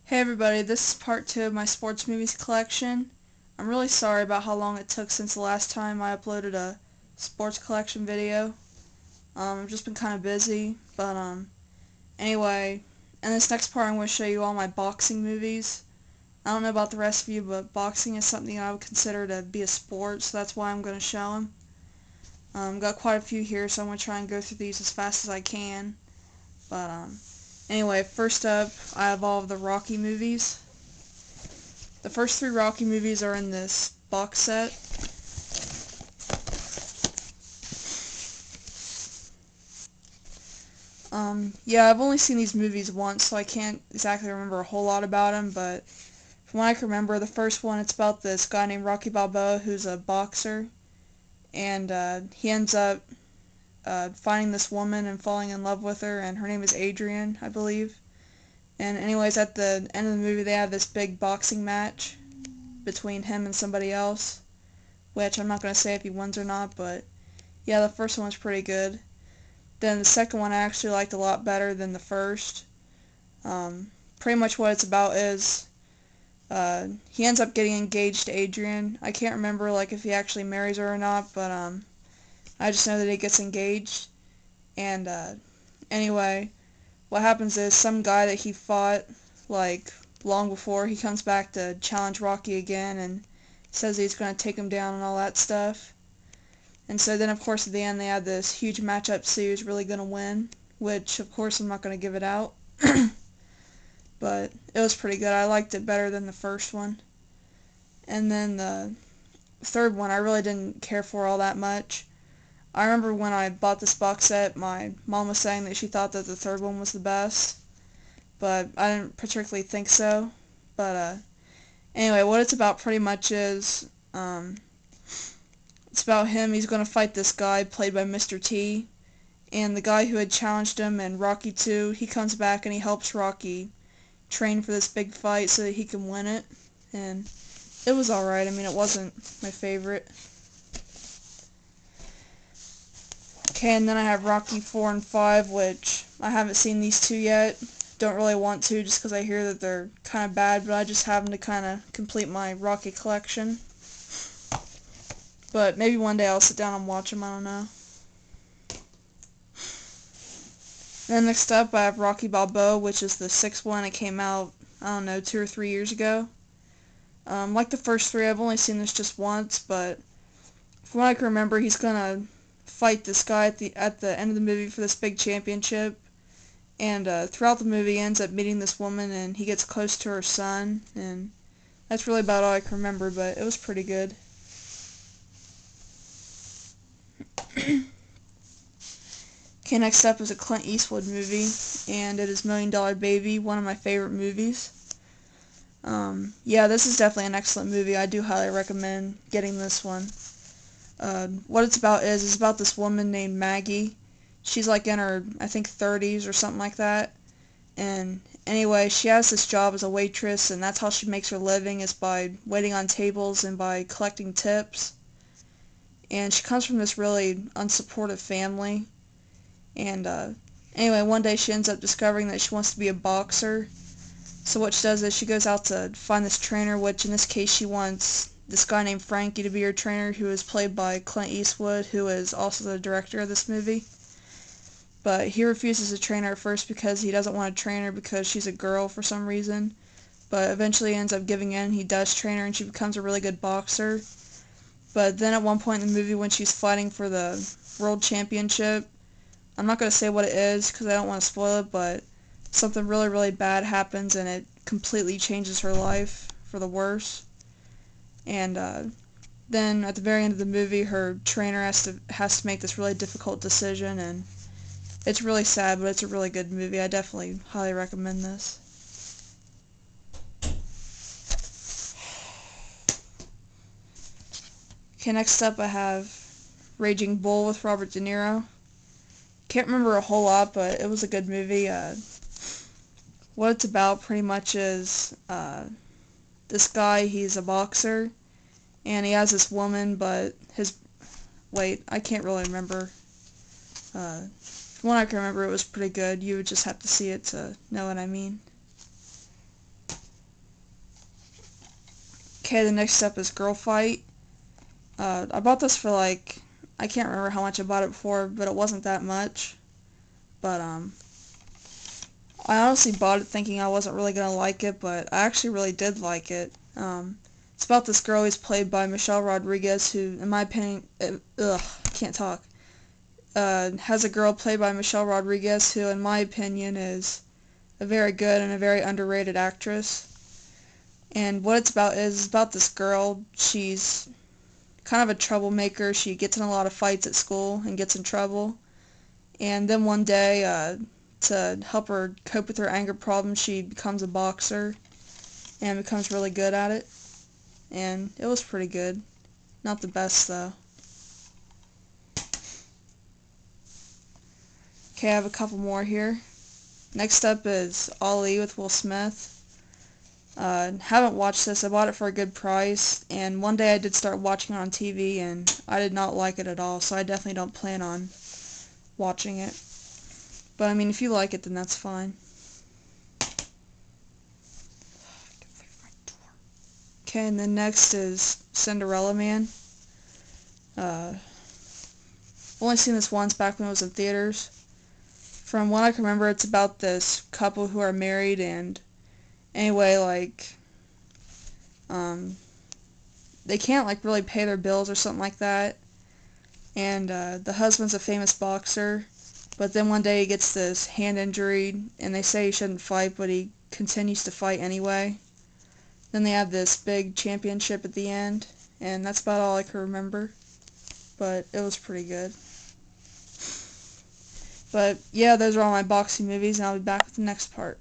Hey everybody, this is part 2 of my sports movies collection. I'm really sorry about how long it took since the last time I uploaded a sports collection video. I've just been kind of busy, but anyway, in this next part I'm going to show you all my boxing movies. I don't know about the rest of you, but boxing is something I would consider to be a sport, so that's why I'm going to show them. Got quite a few here, so I'm going to try and go through these as fast as I can. But anyway, first up, I have all of the Rocky movies. The first 3 Rocky movies are in this box set. Yeah, I've only seen these movies once, so I can't exactly remember a whole lot about them, but from what I can remember, the first one, it's about this guy named Rocky Balboa who's a boxer, and he ends up finding this woman and falling in love with her, and her name is Adrian, I believe. And anyways, at the end of the movie, they have this big boxing match between him and somebody else, which I'm not going to say if he wins or not, but yeah, the first one was pretty good. Then the second one I actually liked a lot better than the first. Pretty much what it's about is he ends up getting engaged to Adrian. I can't remember like if he actually marries her or not, but I just know that he gets engaged. And anyway, what happens is some guy that he fought like long before, he comes back to challenge Rocky again and says he's going to take him down and all that stuff. And so then of course at the end they had this huge matchup, so who's really going to win, which of course I'm not going to give it out. But it was pretty good. I liked it better than the first one. And then the third one I really didn't care for all that much. I remember when I bought this box set, my mom was saying that she thought that the third one was the best, but I didn't particularly think so. But anyway, what it's about pretty much is it's about him. He's going to fight this guy played by Mr. T, and the guy who had challenged him in Rocky 2, he comes back and he helps Rocky train for this big fight so that he can win it. And it was alright. I mean, it wasn't my favorite. Okay, and then I have Rocky 4 and 5, which I haven't seen these two yet. Don't really want to just because I hear that they're kind of bad, but I just have them to kind of complete my Rocky collection. But maybe one day I'll sit down and watch them, I don't know. Then next up I have Rocky Balboa, which is the 6th one. It came out, I don't know, 2 or 3 years ago. Like the first 3, I've only seen this just once, but from what I can remember, he's gonna fight this guy at the end of the movie for this big championship. And throughout the movie, he ends up meeting this woman, and he gets close to her son, and that's really about all I can remember, but it was pretty good. Okay, next up is a Clint Eastwood movie, and it is Million Dollar Baby, one of my favorite movies. Yeah, this is definitely an excellent movie. I do highly recommend getting this one. What it's about is it's about this woman named Maggie. She's like in her, I think, 30s or something like that. And anyway, she has this job as a waitress, and that's how she makes her living, is by waiting on tables and by collecting tips. And she comes from this really unsupportive family. And anyway, one day she ends up discovering that she wants to be a boxer. So what she does is she goes out to find this trainer, which in this case she wants this guy named Frankie to be her trainer, who is played by Clint Eastwood, who is also the director of this movie. But he refuses to train her at first because he doesn't want to train her because she's a girl for some reason. But eventually he ends up giving in. He does train her and she becomes a really good boxer. But then at one point in the movie when she's fighting for the world championship, I'm not going to say what it is because I don't want to spoil it, but something really, really bad happens and it completely changes her life for the worse. And then at the very end of the movie, her trainer has to make this really difficult decision, and it's really sad, but it's a really good movie. I definitely highly recommend this. Okay, next up I have Raging Bull with Robert De Niro. Can't remember a whole lot, but it was a good movie. What it's about pretty much is this guy, he's a boxer, and he has this woman, but I can't really remember. From what I can remember, it was pretty good. You would just have to see it to know what I mean. Okay, the next step is Girl Fight. I bought this for like, I can't remember how much I bought it for, but it wasn't that much. But I honestly bought it thinking I wasn't really gonna like it, but I actually really did like it. It's about this girl who's played by Michelle Rodriguez, who, in my opinion, can't talk. Has a girl played by Michelle Rodriguez, who, in my opinion, is a very good and a very underrated actress. And what it's about is about this girl. She's kind of a troublemaker. She gets in a lot of fights at school and gets in trouble. And then one day, to help her cope with her anger problems, she becomes a boxer and becomes really good at it. And it was pretty good. Not the best, though. Okay, I have a couple more here. Next up is Ali with Will Smith. Haven't watched this. I bought it for a good price, and one day I did start watching it on TV, and I did not like it at all, so I definitely don't plan on watching it. But, I mean, if you like it, then that's fine. Okay, and then next is Cinderella Man. I've only seen this once back when it was in theaters. From what I can remember, it's about this couple who are married, and anyway, like, they can't, like, really pay their bills or something like that. And the husband's a famous boxer, but then one day he gets this hand injury, and they say he shouldn't fight, but he continues to fight anyway. Then they have this big championship at the end, and that's about all I can remember. But it was pretty good. But yeah, those are all my boxing movies, and I'll be back with the next part.